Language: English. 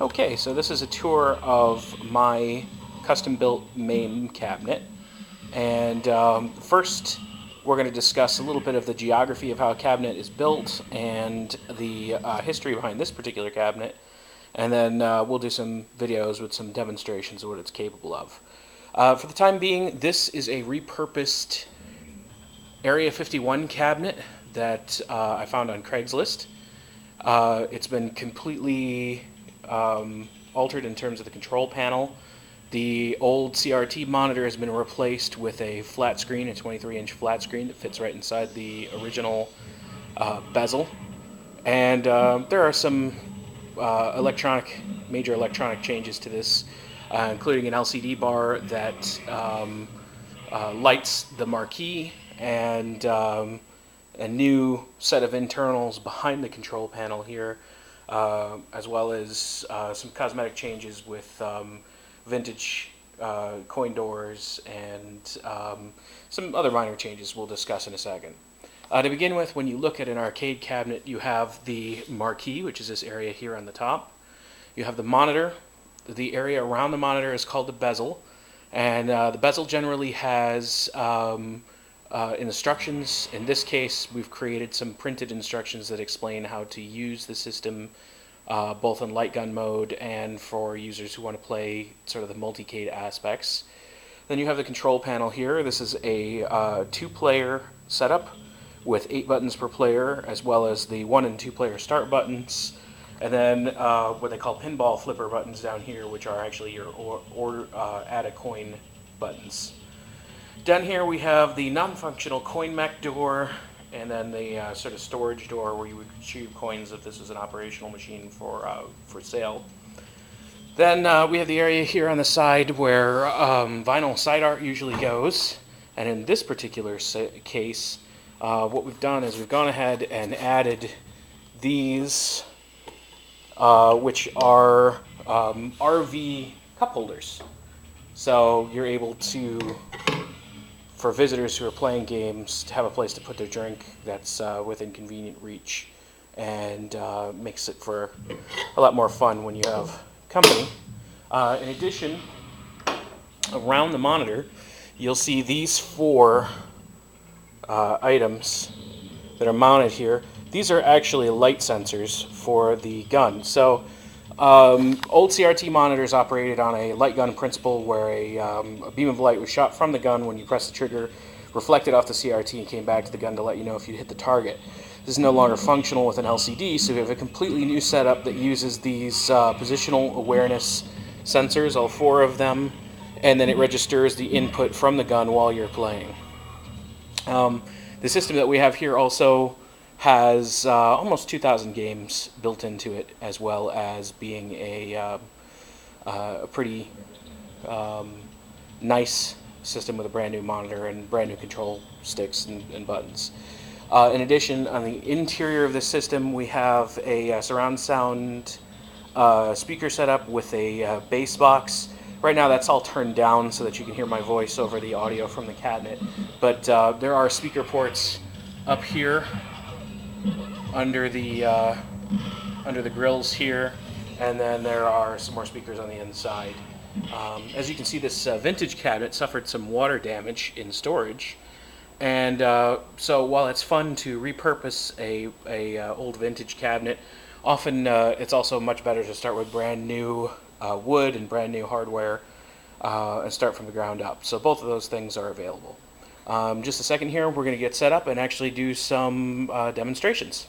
Okay, so this is a tour of my custom-built main cabinet. And first, we're going to discuss a little bit of the geography of how a cabinet is built and the history behind this particular cabinet. And then we'll do some videos with some demonstrations of what it's capable of. For the time being, this is a repurposed Area 51 cabinet that I found on Craigslist. It's been completely altered in terms of the control panel. The old CRT monitor has been replaced with a flat screen, a 23-inch flat screen that fits right inside the original bezel. And there are some major electronic changes to this, including an LCD bar that lights the marquee and a new set of internals behind the control panel here, as well as some cosmetic changes with vintage coin doors and some other minor changes we'll discuss in a second. To begin with, when you look at an arcade cabinet, you have the marquee, which is this area here on the top. You have the monitor. The area around the monitor is called the bezel, and the bezel generally has instructions. In this case, we've created some printed instructions that explain how to use the system both in light gun mode and for users who want to play sort of the multicade aspects. Then you have the control panel here. This is a two-player setup with 8 buttons per player, as well as the 1 and 2 player start buttons, and then what they call pinball flipper buttons down here, which are actually your add a coin buttons. Down here we have the non-functional coin mech door, and then the sort of storage door where you would retrieve coins if this was an operational machine for sale. Then we have the area here on the side where vinyl side art usually goes, and in this particular case, what we've done is we've gone ahead and added these, which are RV cup holders. So you're able to, for visitors who are playing games, to have a place to put their drink that's within convenient reach, and makes it for a lot more fun when you have company. In addition, around the monitor, you'll see these 4 items that are mounted here. These are actually light sensors for the gun. So old CRT monitors operated on a light gun principle where a beam of light was shot from the gun when you press the trigger, reflected off the CRT and came back to the gun to let you know if you'd hit the target. This is no longer functional with an LCD, so we have a completely new setup that uses these positional awareness sensors, all 4 of them, and then it registers the input from the gun while you're playing. The system that we have here also has almost 2,000 games built into it, as well as being a pretty nice system with a brand new monitor and brand new control sticks and buttons. In addition, on the interior of this system, we have a surround sound speaker setup with a bass box. Right now that's all turned down so that you can hear my voice over the audio from the cabinet, but there are speaker ports up here under the grills here, and then there are some more speakers on the inside. As you can see, this vintage cabinet suffered some water damage in storage, and so while it's fun to repurpose a old vintage cabinet, often it's also much better to start with brand new wood and brand new hardware and start from the ground up. So both of those things are available. Just a second here, we're going to get set up and actually do some demonstrations.